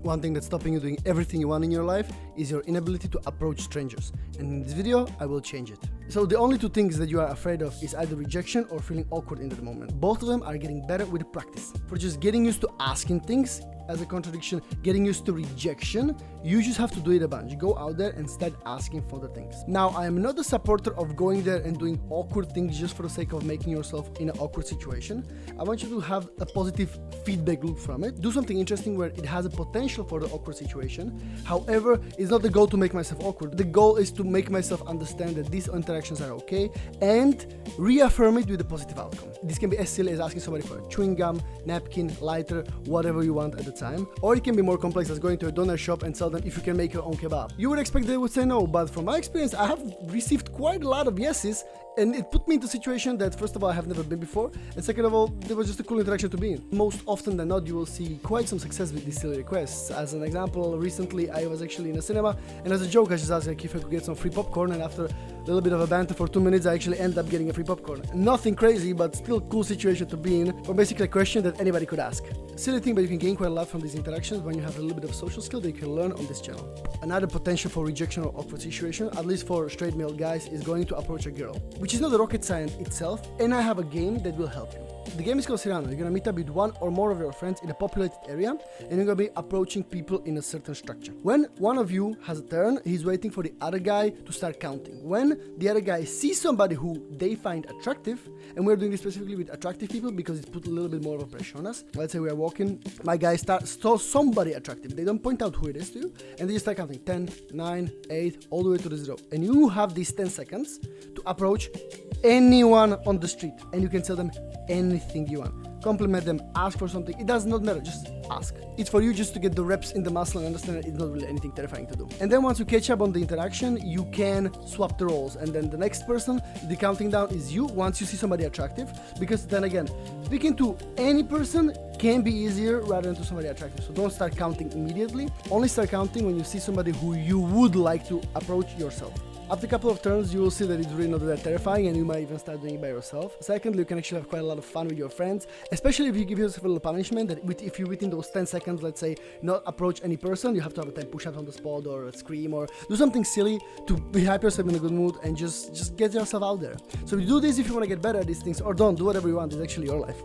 One thing that's stopping you doing everything you want in your life is your inability to approach strangers. And in this video, I will change it. So the only two things that you are afraid of is either rejection or feeling awkward in the moment. Both of them are getting better with practice. For just getting used to asking things, as a contradiction, getting used to rejection, you just have to do it a bunch. Go out there and start asking for the things. Now, I am not a supporter of going there and doing awkward things just for the sake of making yourself in an awkward situation. I want you to have a positive feedback loop from it. Do something interesting where it has a potential for the awkward situation. However, it's not the goal to make myself awkward. The goal is to make myself understand that these interactions are okay and reaffirm it with a positive outcome. This can be as silly as asking somebody for a chewing gum, napkin, lighter, whatever you want at the time. Or it can be more complex as going to a doner shop and tell them if you can make your own kebab. You would expect they would say no, but from my experience, I have received quite a lot of yeses, and it put me into a situation that, first of all, I have never been before, and second of all, there was just a cool interaction to be in. Most often than not, you will see quite some success with these silly requests. As an example, recently I was actually in a cinema, and as a joke, I just asked if I could get some free popcorn, and after a little bit of a banter for 2 minutes, I actually ended up getting a free popcorn. Nothing crazy, but still cool situation to be in, or basically a question that anybody could ask. Silly thing, but you can gain quite a lot from these interactions when you have a little bit of social skill that you can learn on this channel. Another potential for rejection or awkward situation, at least for straight male guys, is going to approach a girl, which is not a rocket science itself, and I have a game that will help you. The game is called Cyrano. You're gonna meet up with one or more of your friends in a populated area, and you're gonna be approaching people in a certain structure. When one of you has a turn, he's waiting for the other guy to start counting. When the other guy sees somebody who they find attractive, and we're doing this specifically with attractive people because it put a little bit more of a pressure on us. Let's say we are walking, my guy saw somebody attractive. They don't point out who it is to you, and they just start counting 10, 9, 8, all the way to the 0. And you have these 10 seconds to approach anyone on the street, and you can tell them anything you want. Compliment them, ask for something, it does not matter, just ask. It's for you just to get the reps in the muscle and understand that it's not really anything terrifying to do. And then once you catch up on the interaction, you can swap the roles, and then the next person, the counting down is you once you see somebody attractive, because then again, speaking to any person can be easier rather than to somebody attractive. So don't start counting immediately, only start counting when you see somebody who you would like to approach yourself. After a couple of turns, you will see that it's really not that terrifying, and you might even start doing it by yourself. Secondly, you can actually have quite a lot of fun with your friends, especially if you give yourself a little punishment that if you within those 10 seconds, let's say, not approach any person, you have to have a 10 push-ups on the spot or a scream or do something silly to be hype yourself in a good mood and just get yourself out there. So you do this if you want to get better at these things, or don't, do whatever you want, it's actually your life.